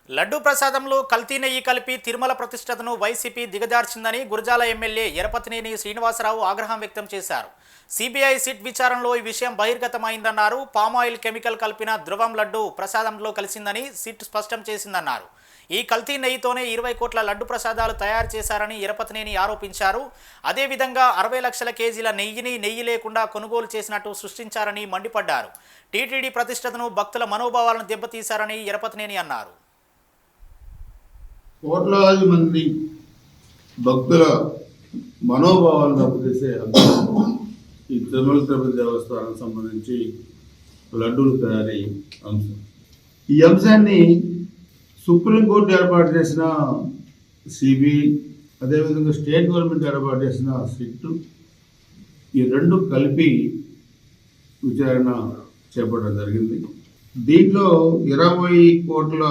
లడ్డూ ప్రసాదంలో కల్తీ నెయ్యి కలిపి తిరుమల ప్రతిష్టతను వైసీపీ దిగజార్చిందని గురజాల ఎమ్మెల్యే ఎరపతినేని శ్రీనివాసరావు ఆగ్రహం వ్యక్తం చేశారు. సిబిఐ సిట్ విచారణలో ఈ విషయం బహిర్గతమైందన్నారు. పామాయిల్ కెమికల్ కలిపిన ధ్రువం లడ్డూ ప్రసాదంలో కలిసిందని సిట్ స్పష్టం చేసిందన్నారు. ఈ కల్తీ నెయ్యితోనే 20 కోట్ల లడ్డు ప్రసాదాలు తయారు చేశారని ఎరపతినేని ఆరోపించారు. అదేవిధంగా 60 లక్షల కేజీల నెయ్యి లేకుండా కొనుగోలు చేసినట్టు సృష్టించారని మండిపడ్డారు. టీటీడీ ప్రతిష్టతను భక్తుల మనోభావాలను దెబ్బతీశారని ఎరపతినేని అన్నారు. కోట్లాది మంది భక్తుల మనోభావాలను దెబ్బతీసే ఈ తిరుమల తిరుపతి దేవస్థానానికి సంబంధించి లడ్డూలు తయారీ అంశం. ఈ అంశాన్ని సుప్రీంకోర్టు ఏర్పాటు చేసిన సిబిఐ, అదేవిధంగా స్టేట్ గవర్నమెంట్ ఏర్పాటు చేసిన సిట్, ఈ రెండు కలిపి విచారణ చేపట్టడం జరిగింది. దీంట్లో 20 కోట్ల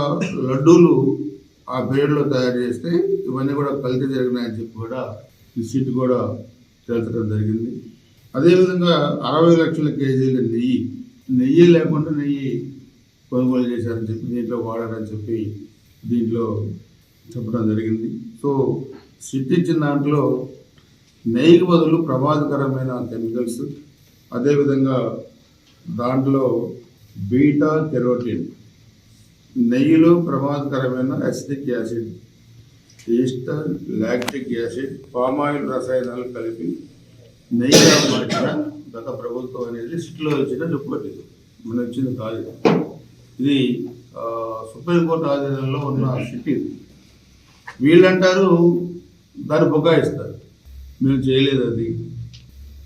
లడ్డూలు ఆ పీరియడ్లో తయారు చేస్తే ఇవన్నీ కూడా కల్తీ జరిగినాయని చెప్పి కూడా ఈ సిట్ కూడా తేల్చడం జరిగింది. అదేవిధంగా 60 లక్షల కేజీల నెయ్యి లేకుండా నెయ్యి కొనుగోలు చేశారని చెప్పి, దీంట్లో వాడారని చెప్పి దీంట్లో చెప్పడం జరిగింది. సో సిట్ ఇచ్చిన దాంట్లో నెయ్యికి బదులు ప్రమాదకరమైన కెమికల్స్, అదేవిధంగా దాంట్లో బీటా కెరోటిన్, నెయ్యిలో ప్రమాదకరమైన acetic acid, ester, lactic acid, palm oil రసాయనాలు కలిపి నెయ్యిగా మార్చిన గత ప్రభుత్వం అనేది సిట్లో ఇచ్చిన రిపోర్ట్. ఇది మన వచ్చింది కాదు. ఇది సుప్రీంకోర్టు ఆధీనంలో ఉన్న సిట్. ఇది వీళ్ళంటారు దాన్ని బుకాయిస్తారు, మేము చేయలేదు, అది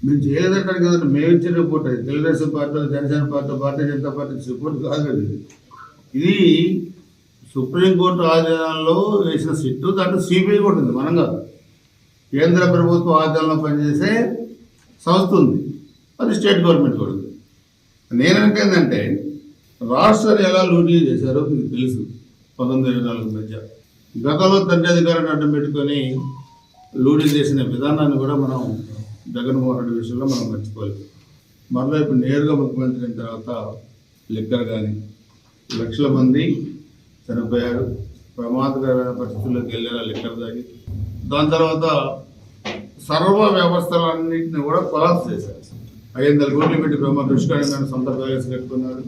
మేము చేయలేదంటారు కదండి. మేము ఇచ్చిన రిపోర్ట్ అది. Telugu Desam party, Janasena party, Bharatiya Janata party report కాదు అది. ఇది సుప్రీంకోర్టు ఆధీనంలో వేసిన సిట్టు. దాంట్లో సిబిఐ కూడా ఉంది, మనం కాదు. కేంద్ర ప్రభుత్వ ఆధీనంలో పనిచేసే సంస్థ ఉంది, అది స్టేట్ గవర్నమెంట్ కూడా ఉంది. నేనంటే రాష్ట్రాలు ఎలా లూటీ చేశారో మీకు తెలుసు. 1924 మధ్య గతంలో తండ్రి అధికారాన్ని అడ్డం పెట్టుకొని లూటీ చేసిన విధానాన్ని కూడా మనం జగన్మోహన్ రెడ్డి విషయంలో మనం మర్చిపోలేదు. మరలా ఇప్పుడు నేరుగా ముఖ్యమంత్రి అయిన తర్వాత లిక్కర్ కానీ లక్షల మంది చనిపోయారు, ప్రమాదకరమైన పరిస్థితుల్లోకి వెళ్ళారు లిక్కర్ తాగి. దాని తర్వాత సర్వ వ్యవస్థలన్నింటినీ కూడా కొలాప్స్ చేశారు. 500 కోట్లు పెట్టి బ్రహ్మ దుష్కరంగా సొంత ప్యాలెస్ కట్టుకున్నారు.